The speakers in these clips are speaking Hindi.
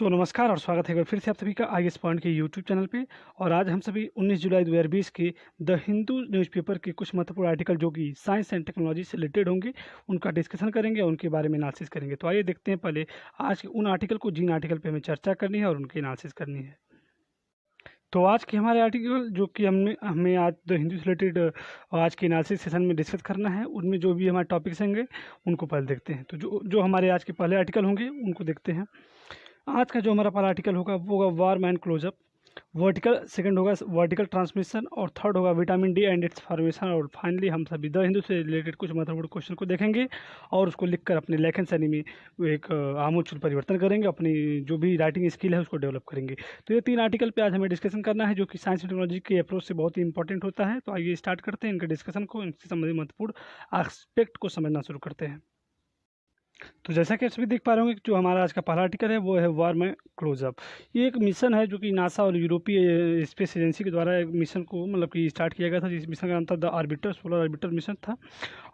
नमस्कार और स्वागत है एक बार फिर से आप सभी का आईएएस पॉइंट के यूट्यूब चैनल पे। और आज हम सभी 19 जुलाई 2020 के द हिंदू न्यूज़पेपर के कुछ महत्वपूर्ण आर्टिकल जो कि साइंस एंड टेक्नोलॉजी से रिलेटेड होंगे उनका डिस्कशन करेंगे और उनके बारे में एनालिसिस करेंगे। तो आइए देखते हैं पहले आज के उन आर्टिकल को जिन आर्टिकल पर हमें चर्चा करनी है और उनकी एनालिसिस करनी है। तो आज के हमारे आर्टिकल जो कि हमें आज द हिंदू से रिलेटेड आज के एनालिसिस सेशन में डिस्कस करना है, उनमें जो भी हमारे टॉपिक्स होंगे उनको पहले देखते हैं। तो जो जो हमारे आज के पहले आर्टिकल होंगे उनको देखते हैं। आज का जो हमारा पहला आर्टिकल होगा वो होगा warm and close up vertical, second होगा वर्टिकल ट्रांसमिशन और थर्ड होगा vitamin D and its formation. और फाइनली हम सभी द हिंदू से रिलेटेड कुछ महत्वपूर्ण क्वेश्चन को देखेंगे और उसको लिखकर अपने लेखन शैली में एक आमूल परिवर्तन करेंगे, अपनी जो भी राइटिंग स्किल है उसको डेवलप करेंगे। तो ये 3 आर्टिकल पे आज हमें डिस्कशन करना है जो कि साइंस एंड टेक्नोलॉजी के अप्रोच से बहुत ही इंपॉर्टेंट होता है। तो आइए स्टार्ट करते हैं इनके डिस्कशन को, इनसे संबंधित महत्वपूर्ण एस्पेक्ट को समझना शुरू करते हैं। तो जैसा कि आप सभी देख पा रहे होंगे कि जो हमारा आज का पहला आर्टिकल है वो है वार्म क्लोजअप। ये एक मिशन है जो कि नासा और यूरोपीय स्पेस एजेंसी के द्वारा एक मिशन को मतलब कि स्टार्ट किया गया था, जिस मिशन का नाम था the orbiter, solar orbiter mission था।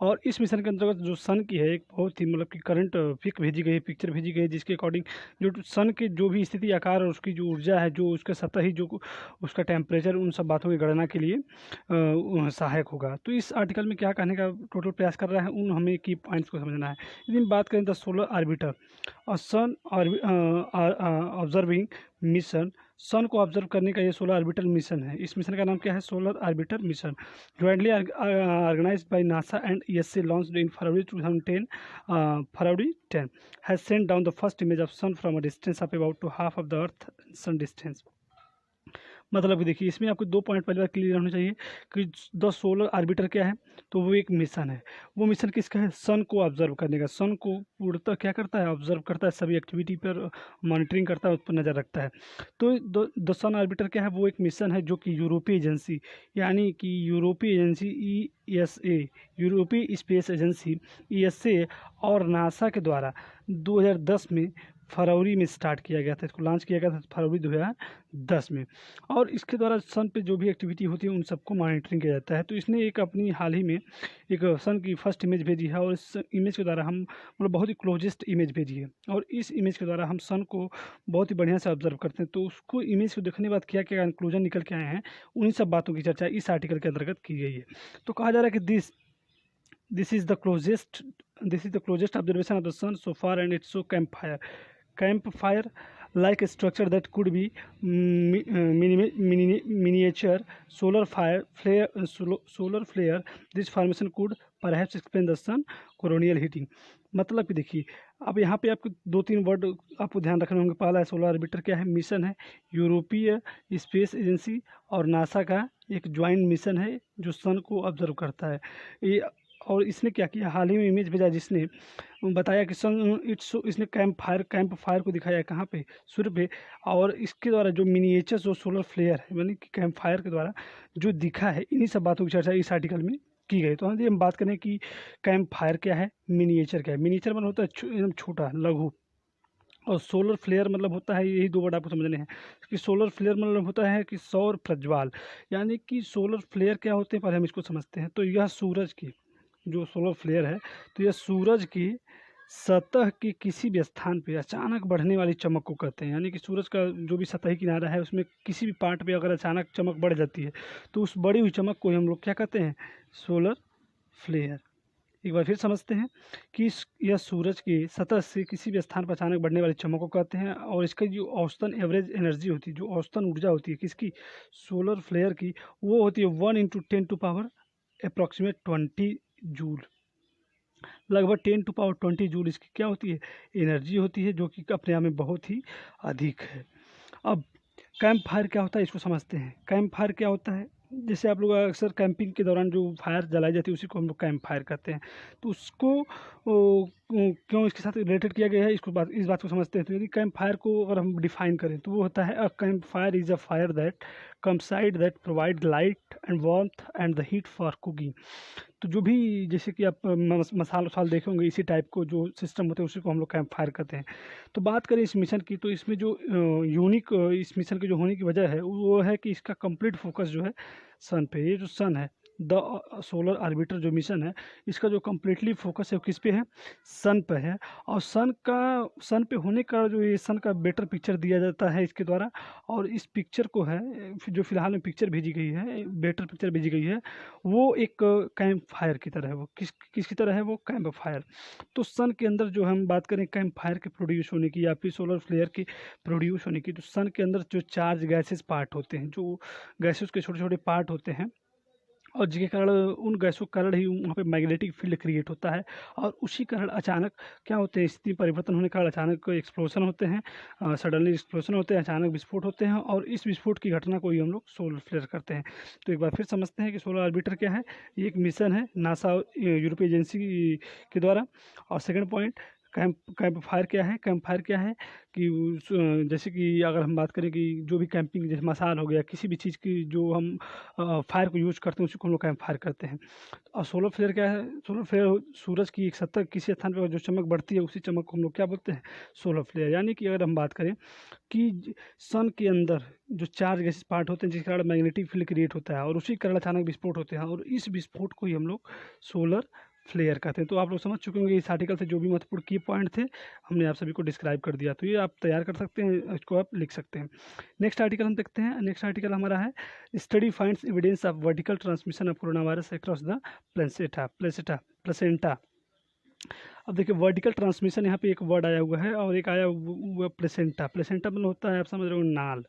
और इस मिशन के अंतर्गत जो सन की है एक बहुत ही मतलब कि करंट भेजी गई, पिक्चर भेजी गई, जिसके अकॉर्डिंग जो सन के जो भी स्थिति, आकार और उसकी जो ऊर्जा है, जो उसका सतही, जो उसका टेम्परेचर, उन सब बातों की गणना के लिए सहायक होगा। तो इस आर्टिकल में क्या कहने का टोटल प्रयास कर रहा है, उन हमें की पॉइंट्स को समझना है। यदि बात करें द सोलर आर्बिटर और सन ऑब्जर्विंग मिशन, सन को ऑब्जर्व करने का ये सोलर आर्बिटर मिशन है। इस मिशन का नाम क्या है? Solar orbiter mission, jointly organised by NASA and ESA, launched in February 2010, February 10 has sent down the first image of sun from a distance of about to half of the earth sun distance. मतलब कि देखिए, इसमें आपको 2 पॉइंट पहली बार क्लियर होना चाहिए कि द सोलर आर्बिटर क्या है। तो वो एक मिशन है। वो मिशन किसका है? सन को ऑब्जर्व करने का। सन को पूर्णतः क्या करता है? ऑब्जर्व करता है, सभी एक्टिविटी पर मॉनिटरिंग करता है, उस पर नज़र रखता है। तो द सन आर्बिटर क्या है? वो एक मिशन है जो कि यूरोपीय एजेंसी, यानी कि यूरोपीय एजेंसी ईएसए, यूरोपीय स्पेस एजेंसी ईएसए और नासा के द्वारा 2010 में फरवरी में स्टार्ट किया गया था। इसको लॉन्च किया गया था फरवरी 2010 में। और इसके द्वारा सन पे जो भी एक्टिविटी होती है उन सबको मॉनिटरिंग किया जाता है। तो इसने एक अपनी हाल ही में एक सन की फर्स्ट इमेज भेजी है और इस इमेज के द्वारा हम मतलब बहुत ही क्लोजेस्ट इमेज भेजी है और इस इमेज के द्वारा हम सन को बहुत ही बढ़िया से ऑब्जर्व करते हैं। तो उसको इमेज को देखने के बाद क्या क्या कंक्लूजन निकल के आए हैं, उन्हीं सब बातों की चर्चा इस आर्टिकल के अंतर्गत की गई है। तो कहा जा रहा है कि this is the closest observation of the sun so far and it's so campfire like a structure that could be miniature solar flare. This formation could perhaps explain the sun coronal heating. मतलब कि देखिए, अब यहाँ पे आपको 2-3 वर्ड आपको ध्यान रखने होंगे। पहला है सोलर आर्बिटर, क्या है? मिशन है, यूरोपीय स्पेस एजेंसी और नासा का एक ज्वाइंट मिशन है जो सन को ऑब्जर्व करता है। ये और इसने क्या किया, हाल ही में इमेज भेजा जिसने बताया कि सन इसने कैंप फायर को दिखाया है कहाँ पे? सूर्य पे। और इसके द्वारा जो मिनिएचर जो सोलर फ्लेयर है, यानी कि कैंप फायर के द्वारा जो दिखा है, इन्हीं सब बातों की चर्चा इस आर्टिकल में की गई। तो हम बात करें कि कैंप फायर क्या है, मिनिएचर क्या है। मिनिएचर मतलब होता है एकदम छोटा, लघु, और सोलर फ्लेयर मतलब होता है, यही 2 वर्ड आपको समझने हैं कि सोलर फ्लेयर मतलब होता है कि सौर प्रज्वाल। यानी कि सोलर फ्लेयर क्या होते हैं, पहले हम इसको समझते हैं। तो यह सूरज की जो सोलर फ्लेयर है, तो यह सूरज की सतह के किसी भी स्थान पे अचानक बढ़ने वाली चमक को कहते हैं। यानी कि सूरज का जो भी सतही किनारा है उसमें किसी भी पार्ट पे अगर अचानक चमक बढ़ जाती है तो उस बढ़ी हुई चमक को हम लोग क्या कहते हैं? Solar flare. एक बार फिर समझते हैं कि यह सूरज की सतह से किसी भी स्थान पर अचानक बढ़ने वाली चमक को कहते हैं। और इसका जो औसतन एवरेज एनर्जी होती है, जो औसतन ऊर्जा होती है किसकी? सोलर फ्लेयर की, वो होती है 1 × 10⁻² अप्रॉक्सीमेट 20 जूल। लगभग 10⁻20 जूल इसकी क्या होती है? एनर्जी होती है, जो कि अपने आप में बहुत ही अधिक है। अब कैंप फायर क्या होता है, इसको समझते हैं। कैंप फायर क्या होता है? जैसे आप लोग अक्सर कैंपिंग के दौरान जो फायर जलाई जाती है उसी को हम लोग कैंप फायर कहते हैं। तो उसको क्यों इसके साथ रिलेटेड किया गया है, इस बात को समझते हैं। तो यदि कैंप फायर को अगर हम डिफाइन करें तो वो होता है, a campfire is a fire that कम्साइड that provide light and warmth and the heat for cooking. तो जो भी जैसे कि आप मसाल वसाल देखे होंगे, इसी टाइप को जो सिस्टम होते हैं उसी को हम लोग कैंप फायर कहते हैं। तो बात करें इस मिशन की, तो इसमें जो यूनिक इस मिशन के जो होने की वजह है वो है कि इसका कंप्लीट फोकस जो है सन पे। ये जो सन है द सोलर आर्बिटर जो मिशन है, इसका जो कम्प्लीटली फोकस है वो किस पे है, सन पे है। और सन पे होने का जो ये सन का बेटर पिक्चर दिया जाता है इसके द्वारा। और इस पिक्चर को है जो फिलहाल में पिक्चर भेजी गई है, बेटर पिक्चर भेजी गई है, वो एक कैंप फायर की तरह है। वो किसकी तरह है, वो कैंप फायर। तो सन के अंदर जो हम बात करें कैंप फायर के प्रोड्यूस होने की या फिर सोलर फ्लेयर की प्रोड्यूस होने की, तो सन के अंदर जो चार्ज गैसेस पार्ट होते हैं, जो गैसेस के छोटे छोटे पार्ट होते हैं, और जिसके कारण उन गैसों के कारण ही वहाँ पे मैग्नेटिक फील्ड क्रिएट होता है। और उसी कारण अचानक क्या होते हैं, स्थिति परिवर्तन होने के कारण अचानक एक्सप्लोजन होते हैं, सडनली एक्सप्लोजन होते हैं, अचानक विस्फोट होते हैं, और इस विस्फोट की घटना को ही हम लोग सोलर फ्लेयर करते हैं। तो एक बार फिर समझते हैं कि सोलर ऑर्बिटर क्या है। ये एक मिशन है नासा यूरोपीय एजेंसी के द्वारा। और सेकंड पॉइंट, कैंप फायर क्या है। कैंप फायर क्या है कि जैसे कि अगर हम बात करें कि जो भी कैंपिंग, जैसे मसाल हो गया, किसी भी चीज़ की जो हम फायर को यूज़ करते हैं उसी को हम लोग कैंप फायर करते हैं। और सोलर फ्लेयर क्या है, सोलर फ्लेयर सूरज की एक सतह किसी स्थान पर जो चमक बढ़ती है उसी चमक को हम लोग क्या बोलते हैं, सोलर फ्लेयर। यानी कि अगर हम बात करें कि सन के अंदर जो चार्ज गैसेस पार्ट होते हैं जिसके कारण मैग्नेटिक फील्ड क्रिएट होता है और उसी कारण अचानक विस्फोट होते हैं, और इस विस्फोट को ही हम लोग सोलर फ्लेयर कहते हैं। तो आप लोग समझ चुके होंगे इस आर्टिकल से जो भी महत्वपूर्ण की पॉइंट थे हमने आप सभी को डिस्क्राइब कर दिया। तो ये आप तैयार कर सकते हैं, इसको आप लिख सकते हैं। नेक्स्ट आर्टिकल हम देखते हैं। नेक्स्ट आर्टिकल हमारा है study finds evidence of vertical transmission of corona virus across the placenta. अब देखिए वर्टिकल ट्रांसमिशन, यहाँ पे एक वर्ड आया हुआ है और एक आया हुआ प्लेसेंटा। प्लेसेंटा मतलब होता है, आप समझ रहे हो, नाल।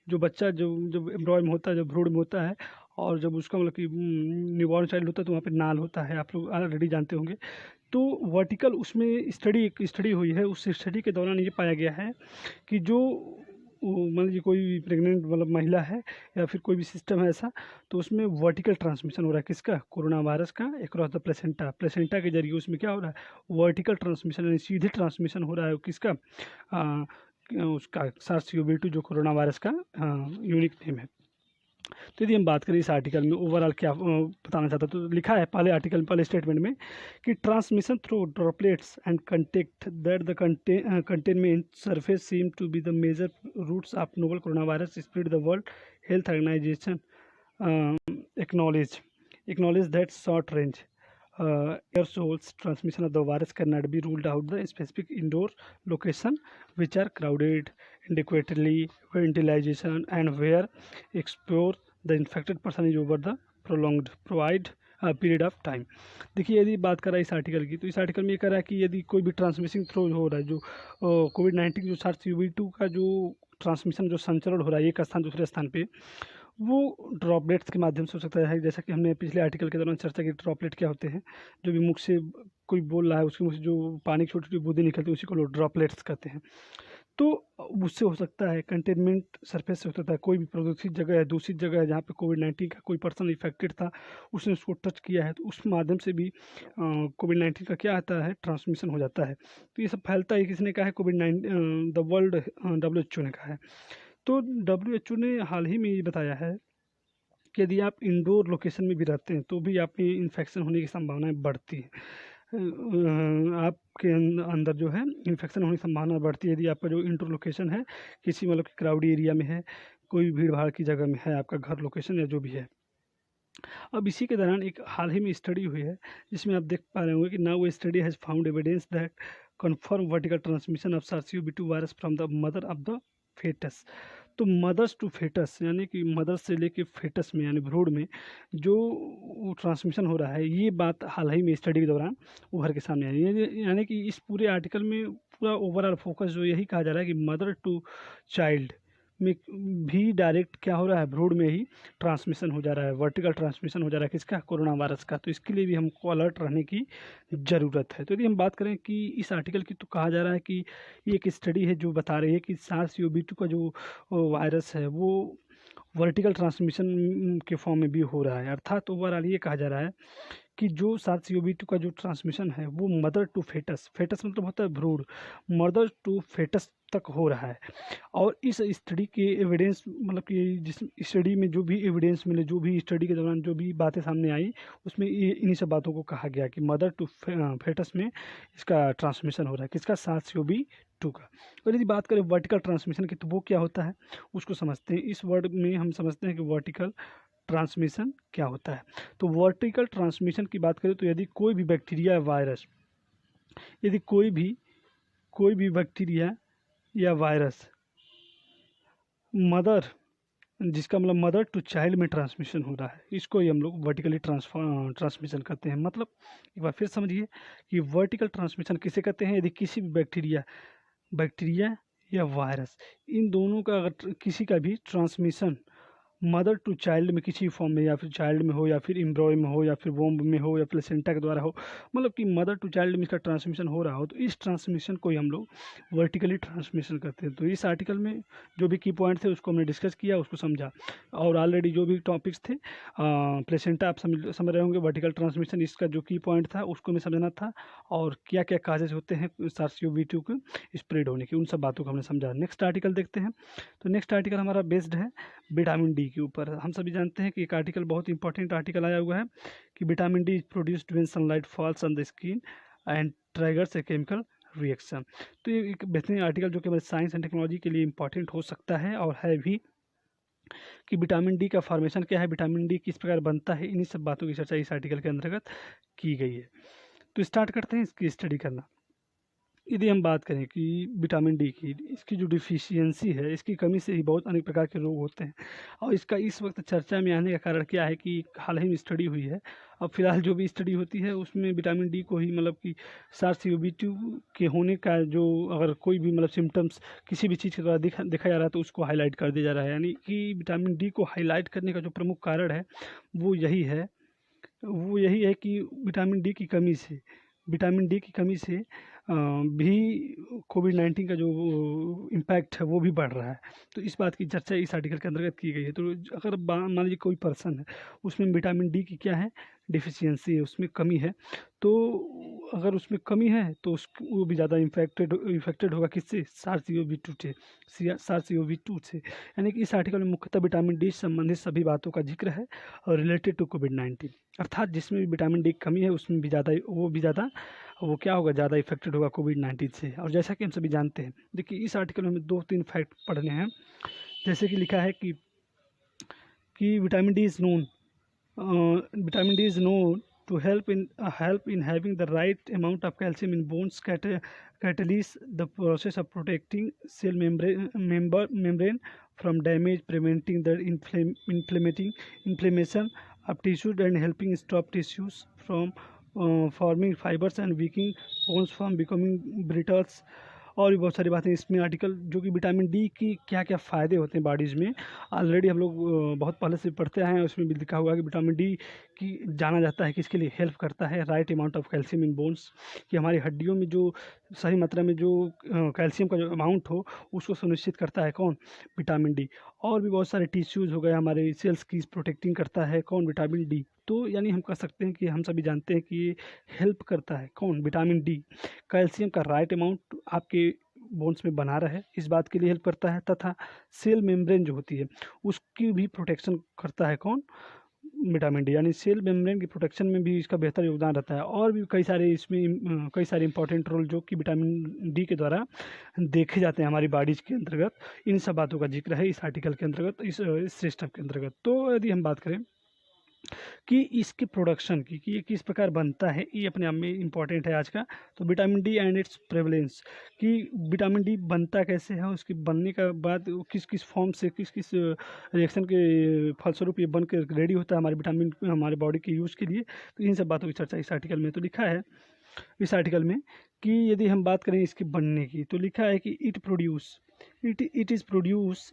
जो बच्चा जो जब एम्ब्रॉय में होता है, जब भ्रूण में होता है, और जब उसका मतलब कि न्यूबॉर्न चाइल्ड होता है तो वहाँ पे नाल होता है, आप लोग ऑलरेडी जानते होंगे। तो वर्टिकल उसमें एक स्टडी हुई है। उस स्टडी के दौरान ये पाया गया है कि जो मान लीजिए कोई प्रेग्नेंट मतलब महिला है या फिर कोई भी सिस्टम है ऐसा, तो उसमें वर्टिकल ट्रांसमिशन हो रहा है किसका, कोरोना वायरस का अक्रॉस द प्लेसेंटा के जरिए उसमें क्या हो रहा है, वर्टिकल ट्रांसमिशन, यानी सीधे ट्रांसमिशन हो रहा है किसका, उसका SARS-CoV-2 जो कोरोना वायरस का यूनिक नेम है। तो यदि हम बात करें इस आर्टिकल में ओवरऑल क्या बताना चाहता, तो लिखा है पहले आर्टिकल पहले स्टेटमेंट में कि transmission through droplets and contact that the containment surface seem to be the major routes of novel corona virus spread the world health organisation acknowledge that short range aerosols transmission of the virus cannot be ruled out the specific indoor location which are crowded, inadequately ventilation, and where explore the infected person is over the prolonged provide period of time. देखिए यदि बात करें इस आर्टिकल की, तो इस आर्टिकल में ये कह रहा है कि यदि कोई भी ट्रांसमिशन थ्रू हो रहा है, जो कोविड-19 जो SARS-CoV-2 का जो ट्रांसमिशन जो संचरण हो रहा है एक स्थान दूसरे स्थान पे, वो ड्रॉपलेट्स के माध्यम से हो सकता है। जैसा कि हमने पिछले आर्टिकल के दौरान चर्चा की, ड्रॉपलेट क्या होते हैं, जो भी मुख से कोई बोल रहा है उसके मुँह से जो पानी की छोटी छोटी बूंदें निकलती हैं उसी को लोग ड्रॉपलेट्स कहते हैं। तो उससे हो सकता है, कंटेनमेंट सरफेस से हो सकता है, कोई भी प्रदूषित जगह है, दूषित जगह है जहाँ पे कोविड-19 का कोई पर्सन इफेक्टेड था, उसने उसको टच किया है, तो उस माध्यम से भी कोविड-19 का क्या आता है, ट्रांसमिशन हो जाता है। तो ये सब फैलता है, किसने कहा है, द वर्ल्ड WHO ने कहा है। तो WHO ने हाल ही में ये बताया है कि यदि आप इंडोर लोकेशन में भी रहते हैं तो भी आपकी इन्फेक्शन होने की संभावनाएं बढ़ती है। आपके अंदर जो है इन्फेक्शन होने की संभावना बढ़ती है यदि आपका जो इंडोर लोकेशन है किसी मतलब कि क्राउडी एरिया में है, कोई भीड़ भाड़ की जगह में है, आपका घर लोकेशन या जो भी है। अब इसी के दौरान एक हाल ही में स्टडी हुई है जिसमें आप देख पा रहे होंगे कि now study has found evidence that confirm vertical transmission of SARS-CoV-2 virus from the mother of the fetus. तो मदर्स टू फेटस यानी कि मदर से लेके फेटस में यानी भ्रूण में जो ट्रांसमिशन हो रहा है, ये बात हाल ही में स्टडी के दौरान उभर के सामने आई है। यानी कि इस पूरे आर्टिकल में पूरा ओवरऑल फोकस जो यही कहा जा रहा है कि मदर टू चाइल्ड में भी डायरेक्ट क्या हो रहा है, भ्रूण में ही ट्रांसमिशन हो जा रहा है, वर्टिकल ट्रांसमिशन हो जा रहा है किसका, कोरोना वायरस का। तो इसके लिए भी हमको अलर्ट रहने की ज़रूरत है। तो यदि हम बात करें कि इस आर्टिकल की, तो कहा जा रहा है कि ये एक स्टडी है जो बता रही है कि SARS-CoV-2 का जो वायरस है वो वर्टिकल ट्रांसमिशन के फॉर्म में भी हो रहा है। अर्थात ओवरऑल ये कहा जा रहा है कि जो SARS-CoV-2 का जो ट्रांसमिशन है वो मदर टू फेटस, फेटस मतलब होता है भ्रूण, मदर टू फेटस तक हो रहा है। और इस स्टडी के एविडेंस मतलब कि जिस स्टडी में जो भी एविडेंस मिले, जो भी स्टडी के दौरान जो भी बातें सामने आई, उसमें ये इन्हीं सब बातों को कहा गया कि मदर टू फेटस में इसका ट्रांसमिशन हो रहा है किसका, SARS-CoV-2 का। और यदि बात करें वर्टिकल ट्रांसमिशन की, तो वो क्या होता है उसको समझते हैं। इस वर्ड में हम समझते हैं कि वर्टिकल ट्रांसमिशन क्या होता है। तो वर्टिकल ट्रांसमिशन की बात करें तो यदि कोई भी बैक्टीरिया या वायरस, यदि कोई भी बैक्टीरिया या वायरस मदर, जिसका मतलब मदर टू चाइल्ड में ट्रांसमिशन हो रहा है, इसको ही हम लोग वर्टिकली ट्रांसमिशन करते हैं। मतलब एक बार फिर समझिए कि वर्टिकल ट्रांसमिशन किसे कहते हैं, यदि किसी भी बैक्टीरिया या वायरस, इन दोनों का अगर किसी का भी ट्रांसमिशन मदर टू चाइल्ड में किसी फॉर्म में, या फिर चाइल्ड में हो, या फिर एम्ब्रॉय में हो, या फिर वोम्ब में हो, या प्लेसेंटा के द्वारा हो, मतलब कि मदर टू चाइल्ड में इसका ट्रांसमिशन हो रहा हो, तो इस ट्रांसमिशन को ही हम लोग वर्टिकली ट्रांसमिशन करते हैं। तो इस आर्टिकल में जो भी की पॉइंट थे उसको हमने डिस्कस किया, उसको समझा, और ऑलरेडी जो भी टॉपिक्स थे प्लेसेंटा आप समझ रहे होंगे, वर्टिकल ट्रांसमिशन इसका जो की पॉइंट था उसको हमें समझना था, और क्या क्या काजेज होते हैं SARS-CoV-2 के स्प्रेड होने की, उन सब बातों को हमने समझा। नेक्स्ट आर्टिकल देखते हैं। तो नेक्स्ट आर्टिकल हमारा बेस्ड है विटामिन डी के ऊपर। हम सभी जानते हैं कि एक आर्टिकल बहुत इंपॉर्टेंट आर्टिकल आया हुआ है कि vitamin D is produced when sunlight falls on the skin and triggers a chemical reaction. तो ये एक बेहतरीन आर्टिकल जो कि हमारे साइंस एंड टेक्नोलॉजी के लिए इंपॉर्टेंट हो सकता है और है भी, कि विटामिन डी का फॉर्मेशन क्या है, विटामिन डी किस प्रकार बनता है, इन्हीं सब बातों की चर्चा इस आर्टिकल के अंतर्गत की गई है। तो स्टार्ट करते हैं इसकी स्टडी करना। यदि हम बात करें कि विटामिन डी की, इसकी जो डिफिशियंसी है, इसकी कमी से ही बहुत अनेक प्रकार के रोग होते हैं, और इसका इस वक्त चर्चा में आने का कारण क्या है कि हाल ही में स्टडी हुई है, अब फिलहाल जो भी स्टडी होती है उसमें विटामिन डी को ही, मतलब कि SARS-CoV-2 के होने का जो, अगर कोई भी मतलब सिम्टम्स किसी भी चीज़ के द्वारा देखा जा रहा है तो उसको हाईलाइट कर दिया जा रहा है। यानी कि विटामिन डी को हाईलाइट करने का जो प्रमुख कारण है वो यही है, कि विटामिन डी की कमी से भी कोविड-19 का जो इम्पैक्ट है वो भी बढ़ रहा है। तो इस बात की चर्चा इस आर्टिकल के अंतर्गत की गई है। तो अगर मान लीजिए कोई पर्सन है, उसमें विटामिन डी की क्या है, डिफिशियंसी है, उसमें कमी है, तो अगर उसमें कमी है तो वो भी ज़्यादा इफेक्टेड होगा किससे, SARS-CoV-2 से। यानी कि इस आर्टिकल में मुख्यतः विटामिन डी से संबंधित सभी बातों का जिक्र है और रिलेटेड टू कोविड-19, अर्थात जिसमें भी विटामिन डी की कमी है उसमें भी वो क्या होगा, ज़्यादा इफेक्टेड होगा कोविड-19 से। और जैसा कि हम सभी जानते हैं, देखिए इस आर्टिकल में हमें 2-3 फैक्ट पढ़ने हैं। जैसे कि लिखा है कि vitamin D is known to help in having the right amount of calcium in bones, catalyze the process of protecting cell membrane from damage, preventing the inflammation of tissues, and helping stop tissues from forming fibers and weakening bones from becoming brittle। और भी बहुत सारी बातें इसमें आर्टिकल, जो कि विटामिन डी की क्या क्या फ़ायदे होते हैं बॉडीज़ में, ऑलरेडी हम लोग बहुत पहले से पढ़ते आए हैं। उसमें भी लिखा हुआ है कि विटामिन डी की जाना जाता है कि इसके लिए हेल्प करता है right amount of calcium in bones, कि हमारी हड्डियों में जो सही मात्रा में जो कैल्शियम का जो अमाउंट हो उसको सुनिश्चित करता है कौन, विटामिन डी। और भी बहुत सारे टिश्यूज़ हो गए, हमारे सेल्स की प्रोटेक्टिंग करता है कौन, विटामिन डी। तो यानी हम कह सकते हैं कि हम सभी जानते हैं कि ये हेल्प करता है कौन, विटामिन डी, कैल्शियम का राइट अमाउंट आपके बोन्स में बना रहे, इस बात के लिए हेल्प करता है, तथा सेल मेम्ब्रेन जो होती है उसकी भी प्रोटेक्शन करता है कौन, विटामिन डी। यानी सेल मेम्ब्रेन की प्रोटेक्शन में भी इसका बेहतर योगदान रहता है। और भी कई सारे इंपॉर्टेंट रोल जो कि विटामिन डी के द्वारा देखे जाते हैं हमारी बॉडीज़ के अंतर्गत, इन सब बातों का जिक्र है इस आर्टिकल के अंतर्गत, इस सिस्टम के अंतर्गत। तो यदि हम बात करें कि इसके प्रोडक्शन की, कि ये किस प्रकार बनता है, ये अपने आप में इम्पॉर्टेंट है आज का। तो vitamin D and it's prevalence, कि विटामिन डी बनता कैसे है, उसके बनने का बाद किस किस फॉर्म से, किस किस रिएक्शन के फलस्वरूप ये बन कर रेडी होता है हमारे बॉडी के यूज़ के लिए। तो इन सब बातों की चर्चा इस आर्टिकल में तो लिखा है इस आर्टिकल में, कि यदि हम बात करें इसके बनने की, तो लिखा है कि it is produced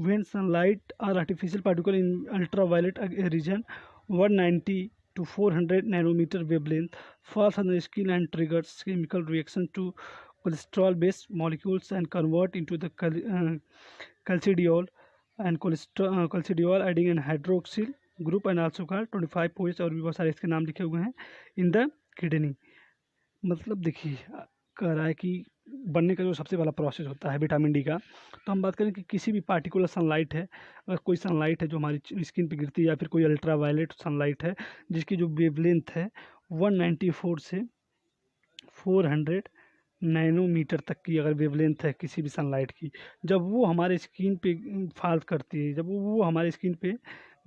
when sunlight or artificial particle in ultraviolet region 190 to 400 nanometer wavelength falls on the skin and triggers chemical reaction to cholesterol based molecules and convert into the calcidiol adding an hydroxyl group and also called 25 और भी बहुत सारे इसके नाम लिखे हुए हैं in the kidney। मतलब देखिए कह रहा है कि बनने का जो सबसे पहला प्रोसेस होता है विटामिन डी का, तो हम बात करें कि किसी भी पार्टिकुलर सनलाइट है, अगर कोई सनलाइट है जो हमारी स्किन पे गिरती है, या फिर कोई अल्ट्रावायलेट सनलाइट है जिसकी जो वेवलेंथ है 194 से 400 नैनोमीटर तक की अगर वेवलेंथ है किसी भी सनलाइट की, जब वो हमारे स्किन पे फॉल करती है, जब वो हमारे स्किन पे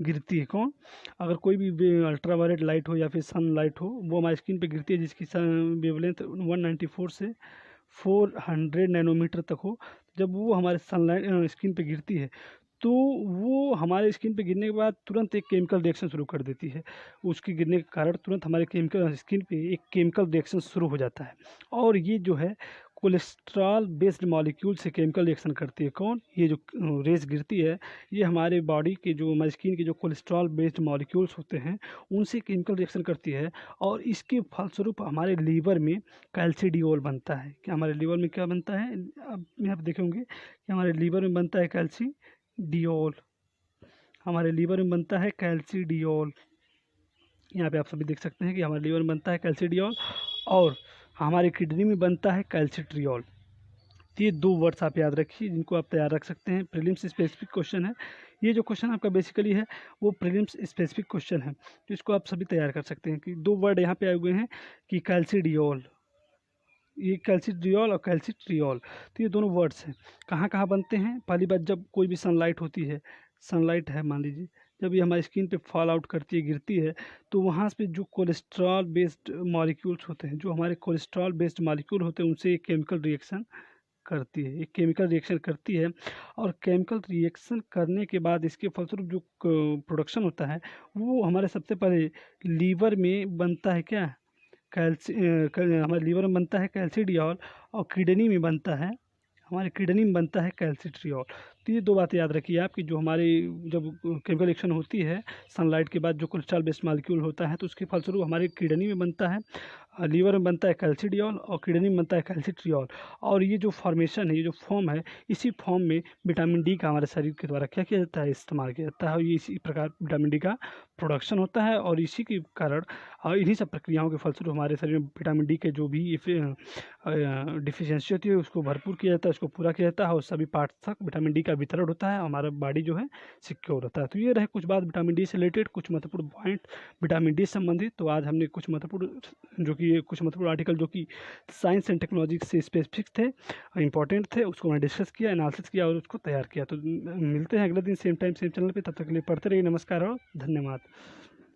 गिरती है। कौन? अगर कोई भी अल्ट्रावायलेट लाइट हो या फिर सनलाइट हो, वो हमारी स्किन पे गिरती है, जिसकी वेवलेंथ 194 से 400 नैनोमीटर तक हो। जब वो हमारे सनलाइट स्किन पे गिरती है, तो वो हमारे स्किन पे गिरने के बाद तुरंत एक केमिकल रिएक्शन शुरू कर देती है। उसके गिरने के कारण तुरंत हमारे केमिकल स्किन पे एक केमिकल रिएक्शन शुरू हो जाता है, और ये जो है कोलेस्ट्रॉल बेस्ड मॉलिक्यूल से केमिकल रिएक्शन करती है। कौन? ये जो रेस गिरती है, ये हमारे बॉडी के जो हमारी स्किन के जो कोलेस्ट्रॉल बेस्ड मॉलिक्यूल्स होते हैं, उनसे केमिकल रिएक्शन करती है, और इसके फलस्वरूप हमारे लीवर में कैल्सिडियोल बनता है। क्या हमारे लीवर में क्या बनता है? अब यहाँ पे देखेंगे कि हमारे लीवर में बनता है कैल्सिडियोल। हमारे लीवर में बनता है कैल्सिडियोल। यहाँ पे आप सभी देख सकते हैं कि हमारे लीवर में बनता है कैल्सिडियोल, और हमारी किडनी में बनता है कैल्सिट्रियोल। तो ये 2 वर्ड्स आप याद रखिए, जिनको आप तैयार रख सकते हैं। प्रीलिम्स स्पेसिफिक क्वेश्चन है ये। जो क्वेश्चन आपका बेसिकली है वो प्रीलिम्स स्पेसिफिक क्वेश्चन है, तो इसको आप सभी तैयार कर सकते हैं। कि 2 वर्ड यहाँ पे आए हुए हैं कि कैल्सिडियोल, ये कैल्सिडियोल और कैल्सिट्रियोल, तो ये दोनों वर्ड्स हैं। कहाँ कहाँ बनते हैं? पहली बात, जब कोई भी सनलाइट होती है, सनलाइट है मान लीजिए, जब ये हमारी स्किन पे फॉल आउट करती है, गिरती है, तो वहाँ पे जो कोलेस्ट्रॉल बेस्ड मॉलिक्यूल्स होते हैं, जो हमारे कोलेस्ट्रॉल बेस्ड मॉलिक्यूल होते हैं, उनसे एक केमिकल रिएक्शन करती है, एक केमिकल रिएक्शन करती है। और केमिकल रिएक्शन करने के बाद इसके फलस्वरूप जो प्रोडक्शन होता है, वो हमारे सबसे पहले लीवर में बनता है। क्या? हमारे लीवर में बनता है कैल्सिडियोल, और किडनी में बनता है, हमारे किडनी में बनता है कैल्सिट्रियोल। तो ये 2 बातें याद रखिए आप, कि जो हमारी जब केमिकल रिएक्शन होती है सनलाइट के बाद, जो कोलेस्ट्रॉल बेस्ड मॉलिक्यूल होता है, तो उसके फलस्वरूप हमारे किडनी में बनता है, लीवर में बनता है कैल्सिडियोल, और किडनी में बनता है कैल्सिट्रियोल। और ये जो फॉर्मेशन है, ये जो फॉर्म है, इसी फॉर्म में विटामिन डी का हमारे शरीर के द्वारा क्या किया जाता है? इस्तेमाल किया जाता है, और ये इसी प्रकार विटामिन डी का प्रोडक्शन होता है। और इसी के कारण और इन्हीं सब प्रक्रियाओं के फलस्वरूप हमारे शरीर में विटामिन डी के जो भी डिफिशियंसी होती है, उसको भरपूर किया जाता है, उसको पूरा किया जाता है, और सभी पार्ट्स तक विटामिन डी का वितरण होता है, हमारा बॉडी जो है सिक्योर होता है। तो ये रहे कुछ बात विटामिन डी से रिलेटेड, कुछ महत्वपूर्ण पॉइंट विटामिन डी से संबंधित। तो आज हमने कुछ महत्वपूर्ण आर्टिकल जो कि साइंस एंड टेक्नोलॉजी से स्पेसिफिक थे, इंपॉर्टेंट थे, उसको मैंने डिस्कस किया, एनालिसिस किया और उसको तैयार किया। तो मिलते हैं अगले दिन सेम टाइम सेम चैनल पे, तब तक के लिए पढ़ते रहिए। नमस्कार और धन्यवाद।